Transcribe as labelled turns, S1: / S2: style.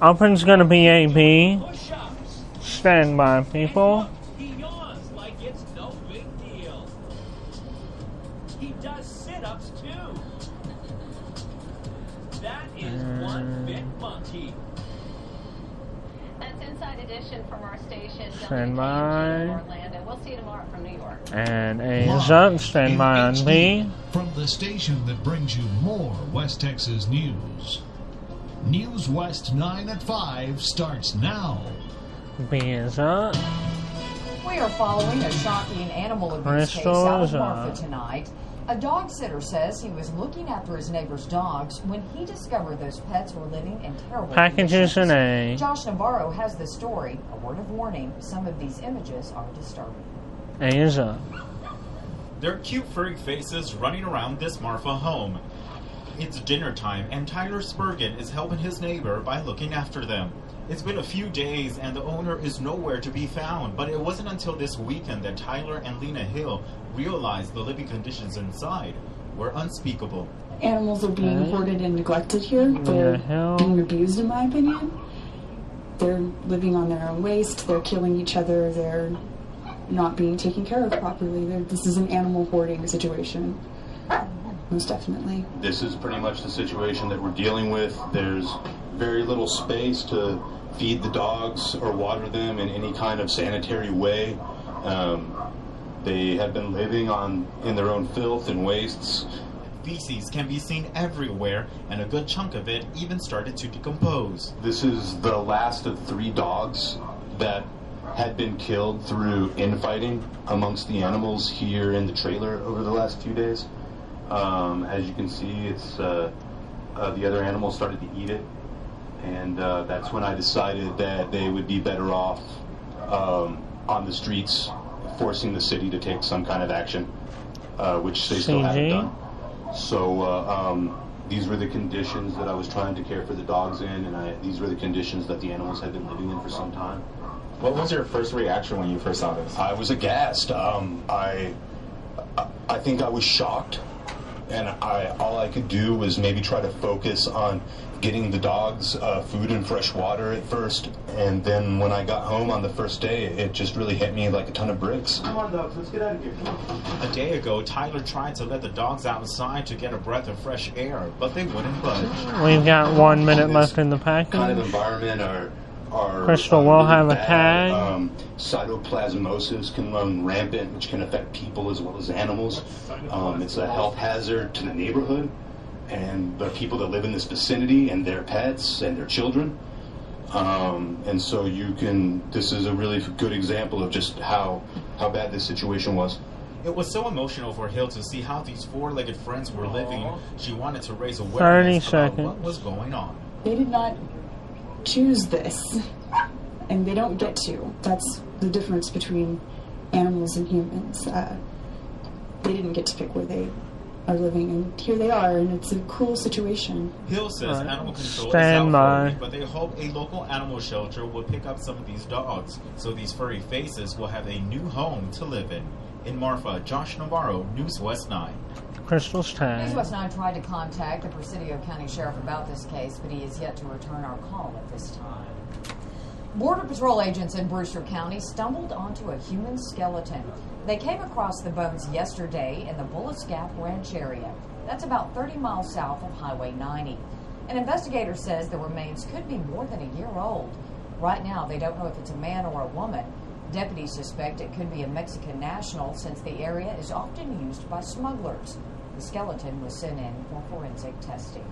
S1: Open's gonna be AB. Stand by, people.
S2: He yawns like it's no big deal. He does sit-ups too. That is one big monkey.
S3: That's Inside Edition from our station.
S1: Stand by.
S3: Orlando. We'll see you tomorrow from New York.
S1: And A is up. Stand by on B.
S4: From the station that brings you more West Texas news. News West 9 at 5 starts now.
S1: B is up.
S5: We are following a shocking animal abuse case out of Marfa tonight. A dog sitter says he was looking after his neighbor's dogs when he discovered those pets were living in terrible
S1: Packages
S5: conditions.
S1: in A.
S5: Josh Navarro has the story. A word of warning, some of these images are disturbing.
S1: A is up.
S6: There are cute furry faces running around this Marfa home. It's dinner time and Tyler Spurgeon is helping his neighbor by looking after them. It's been a few days and the owner is nowhere to be found, but it wasn't until this weekend that Tyler and Lena Hill realized the living conditions inside were unspeakable.
S7: Animals are being hoarded and neglected here. They're being abused, in my opinion. They're living on their own waste. They're killing each other. They're not being taken care of properly. This is an animal hoarding situation. Most definitely.
S8: This is pretty much the situation that we're dealing with. There's very little space to feed the dogs or water them in any kind of sanitary way. They have been living in their own filth and wastes.
S6: Feces can be seen everywhere, and a good chunk of it even started to decompose.
S8: This is the last of 3 dogs that had been killed through infighting amongst the animals here in the trailer over the last few days. As you can see, it's the other animals started to eat it, and that's when I decided that they would be better off on the streets, forcing the city to take some kind of action, which they still haven't done. So these were the conditions that I was trying to care for the dogs in, and these were the conditions that the animals had been living in for some time.
S6: What was your first reaction when you first saw this?
S8: I was aghast. I think I was shocked. And all I could do was maybe try to focus on getting the dogs food and fresh water at first. And then when I got home on the first day, it just really hit me like a ton of bricks. Come on, dogs, let's get out of here. Come on.
S6: A day ago, Tyler tried to let the dogs outside to get a breath of fresh air, but they wouldn't budge.
S1: We've got 1 minute left in the package.
S8: Kind of environment our
S1: Crystal will have a tag.
S8: Cytoplasmosis can run rampant, which can affect people as well as animals. It's a health hazard to the neighborhood and the people that live in this vicinity and their pets and their children. And so this is a really good example of just how bad this situation was.
S6: It was so emotional for Hill to see how these 4-legged friends were living. She wanted to raise awareness about what was going on.
S7: They did not choose this, and they don't get to. That's the difference between animals and humans. They didn't get to pick where they are living, and here they are, and it's a cruel situation.
S6: Hill says animal control is out for it, but they hope a local animal shelter will pick up some of these dogs, so these furry faces will have a new home to live in. In Marfa, Josh Navarro, News West 9.
S1: Crystal's tag.
S5: News West 9 tried to contact the Presidio County Sheriff about this case, but he is yet to return our call at this time. Border Patrol agents in Brewster County stumbled onto a human skeleton. They came across the bones yesterday in the Bullis Gap Ranch area. That's about 30 miles south of Highway 90. An investigator says the remains could be more than a year old. Right now, they don't know if it's a man or a woman. Deputies suspect it could be a Mexican national since the area is often used by smugglers. The skeleton was sent in for forensic testing.